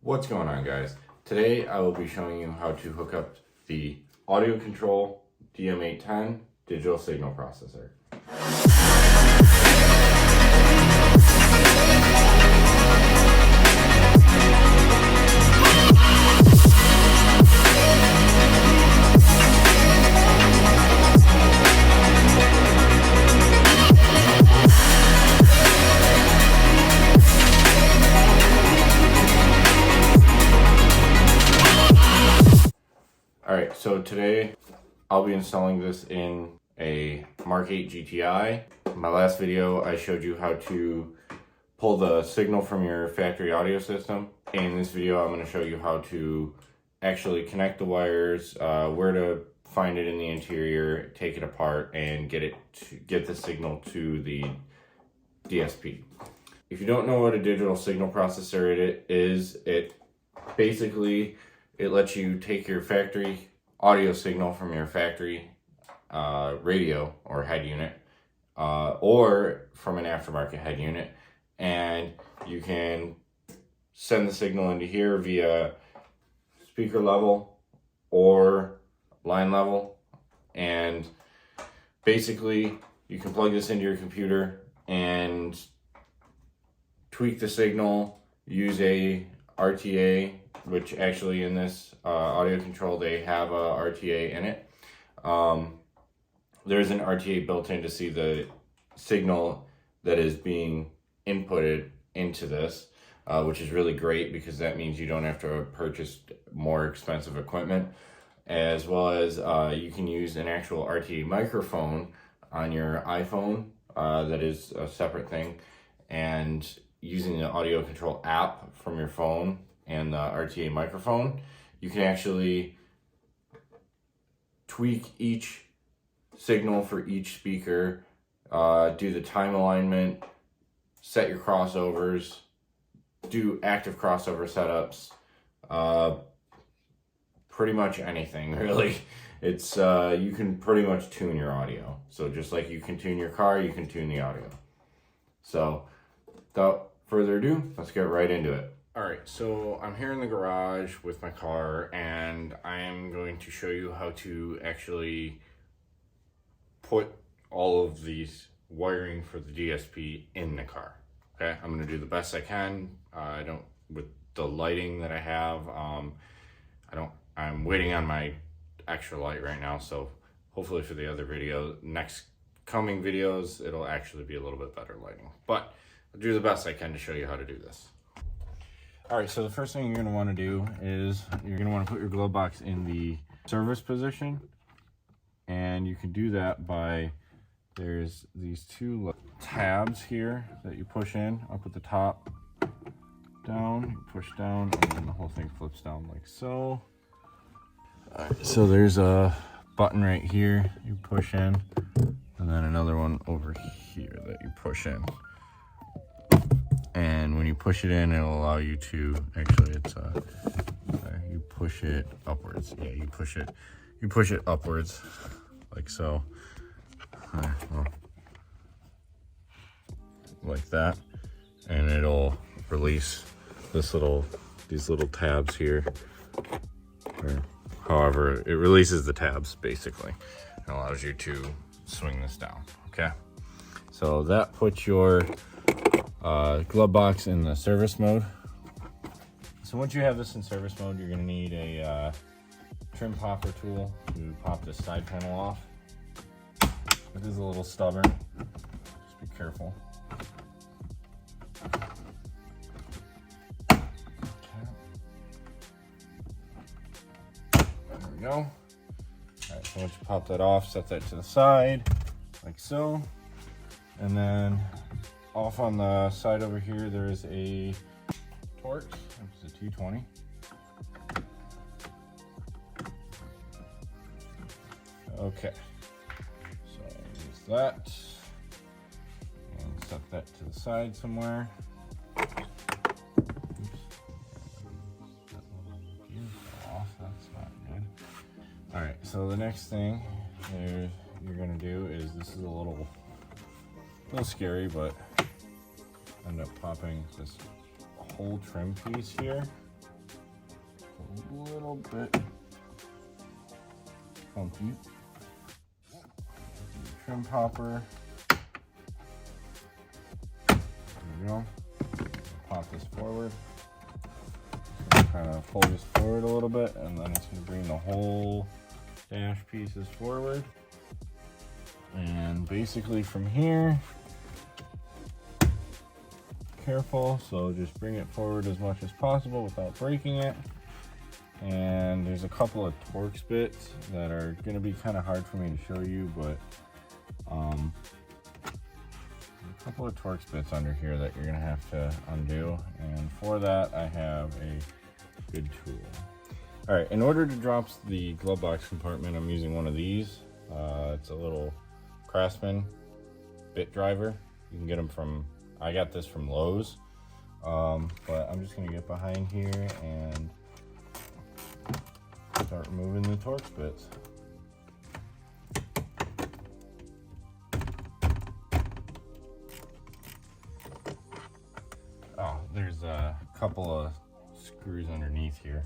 What's going on, guys? Today I will be showing you how to hook up the audio control DM810 digital signal processor. Alright, so today I'll be installing this in a MK8 GTI. In my last video I showed you how to pull the signal from your factory audio system. In this video I'm going to show you how to actually connect the wires, where to find it in the interior, take it apart, and get the signal to the DSP. If you don't know what a digital signal processor it is, it lets you take your factory audio signal from your factory radio or head unit, or from an aftermarket head unit, and you can send the signal into here via speaker level or line level. And basically you can plug this into your computer and tweak the signal, use a RTA, which actually in this audio control they have a RTA in it. There's an RTA built in to see the signal that is being inputted into this, which is really great because that means you don't have to purchase more expensive equipment, as well as you can use an actual RTA microphone on your iPhone that is a separate thing, and using the audio control app from your phone and the RTA microphone, you can actually tweak each signal for each speaker, do the time alignment, set your crossovers, do active crossover setups, pretty much anything really. It's you can pretty much tune your audio. So just like you can tune your car, you can tune the audio. So without further ado, let's get right into it. Alright, so I'm here in the garage with my car, and I am going to show you how to actually put all of these wiring for the DSP in the car. Okay, I'm going to do the best I can. With the lighting that I have, I'm waiting on my extra light right now, so hopefully for the other video, next coming videos, it'll actually be a little bit better lighting. But I'll do the best I can to show you how to do this. Alright, so the first thing you're going to want to do is you're going to want to put your glove box in the service position. And you can do that by, there's these two tabs here that you push in up at the top, down, you push down, and then the whole thing flips down like so. Alright, so there's a button right here you push in, and then another one over here that you push in. And when you push it in, it'll allow you to, actually it's you push it upwards. Yeah, you push it upwards like so. Well, like that, and it'll release these little tabs here, or however it releases the tabs basically, and allows you to swing this down. Okay, so that puts your glove box in the service mode. So once you have this in service mode, you're going to need a trim popper tool to pop this side panel off. It is a little stubborn, just be careful. Okay. There we go. Alright, so once you pop that off, set that to the side like so, and then off on the side over here, there is a Torx, which is a 220. Okay, so I use that and set that to the side somewhere. Oops. Off. That's not good. All right, so the next thing you're gonna do is, this is a little scary, but end up popping this whole trim piece here a little bit funky. Trim popper. There we go. Pop this forward. Kind of pull this forward a little bit, and then it's going to bring the whole dash pieces forward. And basically from here, careful, so just bring it forward as much as possible without breaking it. And there's a couple of Torx bits that are going to be kind of hard for me to show you, but a couple of Torx bits under here that you're going to have to undo, and for that I have a good tool. All right, in order to drop the glove box compartment, I'm using one of these. It's a little Craftsman bit driver. You can get them from, I got this from Lowe's, but I'm just gonna get behind here and start removing the Torx bits. Oh, there's a couple of screws underneath here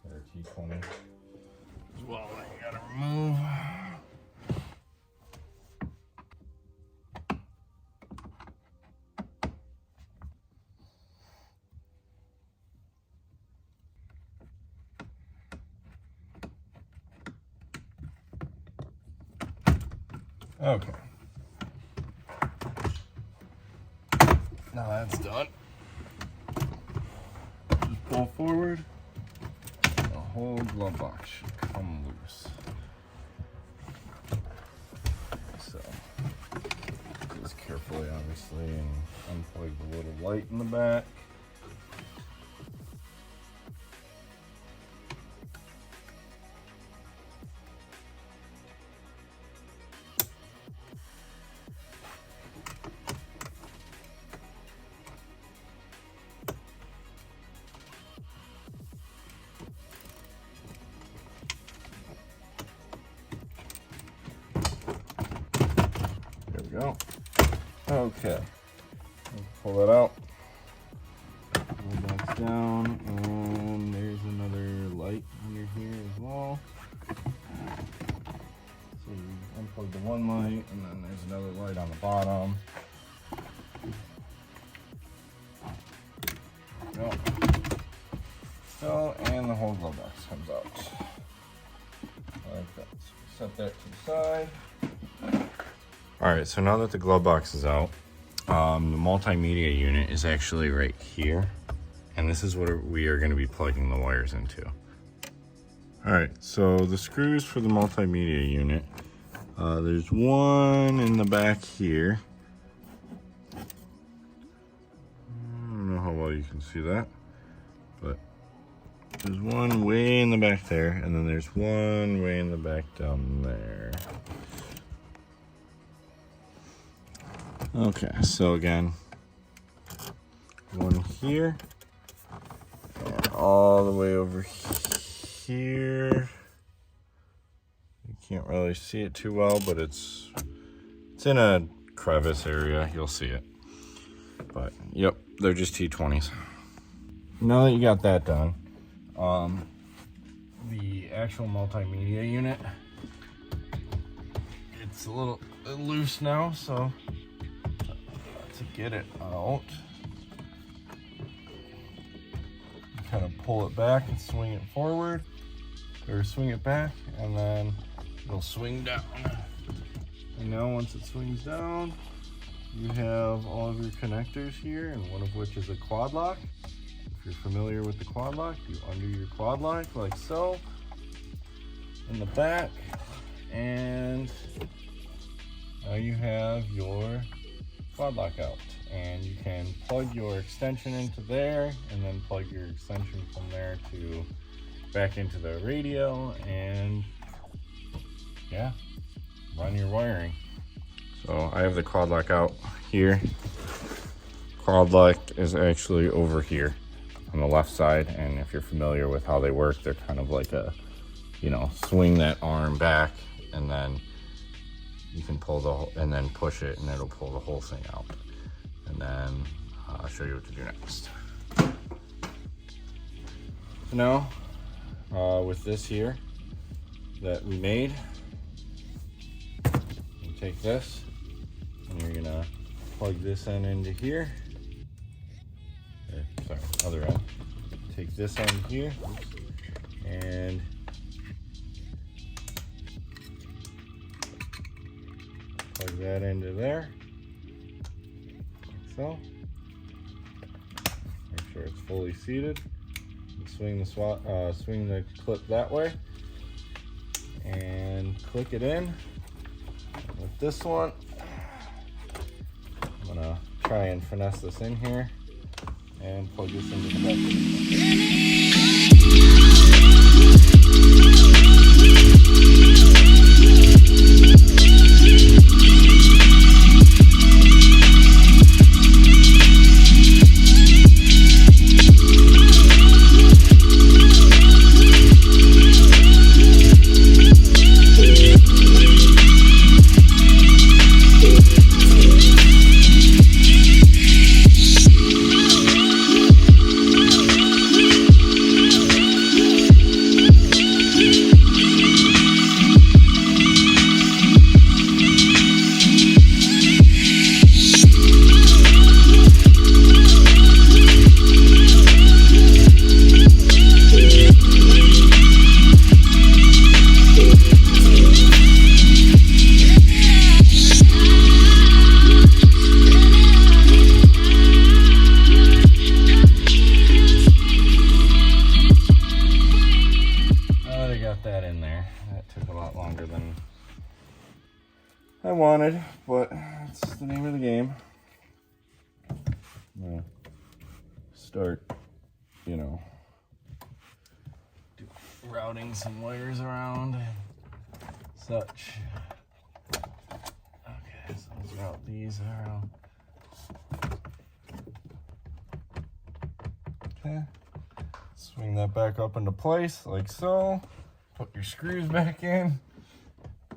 that are T20 as well that you gotta remove. Okay. Now that's done. Just pull forward. The whole glove box should come loose. So, do this carefully, obviously, and unplug the little light in the back. Go. Okay, pull that out, roll back down, and there's another light under here as well. So you unplug the one light, and then there's another light on the bottom. There we go. So, and the whole glove box comes out like that. So set that to the side. All right, so now that the glove box is out, the multimedia unit is actually right here. And this is what we are gonna be plugging the wires into. All right, so the screws for the multimedia unit, there's one in the back here. I don't know how well you can see that, but there's one way in the back there, and then there's one way in the back down there. Okay, so again, one here, and all the way over here. You can't really see it too well, but it's in a crevice area. You'll see it. But yep, they're just T20s. Now that you got that done, the actual multimedia unit, it's a little loose now, so to get it out, kind of pull it back and swing it forward, or swing it back, and then it'll swing down. And now once it swings down, you have all of your connectors here, and one of which is a quad lock. If you're familiar with the quad lock, you undo your quad lock like so in the back, and now you have your quad lock out, and you can plug your extension into there, and then plug your extension from there to back into the radio, and yeah, run your wiring. So I have the quad lock out here. Quad lock is actually over here on the left side, and if you're familiar with how they work, they're kind of like a, you know, swing that arm back, and then you can pull the whole, and then push it, and it'll pull the whole thing out. And then I'll show you what to do next. So now with this here that we made. You take this and you're gonna plug this end into here. Sorry, other end. Take this end here and plug that into there, like so. Make sure it's fully seated. Swing the clip that way and click it in. With this one, I'm gonna try and finesse this in here and plug this into the back. That in there. That took a lot longer than I wanted, but it's the name of the game. Start, routing some wires around and such. Okay, so let's route these around. Okay, swing that back up into place like so. Put your screws back in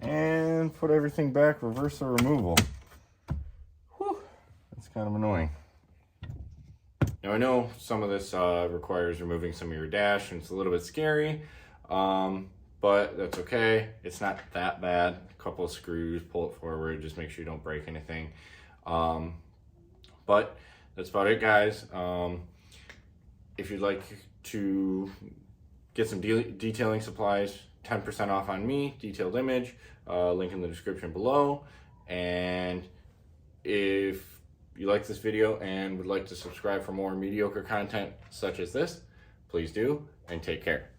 and put everything back, reverse the removal. Whew, that's kind of annoying. Now I know some of this requires removing some of your dash and it's a little bit scary, but that's okay. It's not that bad. A couple of screws, pull it forward, just make sure you don't break anything. But that's about it, guys. If you'd like to get some detailing supplies, 10% off on me, detailed image, link in the description below. And if you like this video and would like to subscribe for more mediocre content such as this, please do, and take care.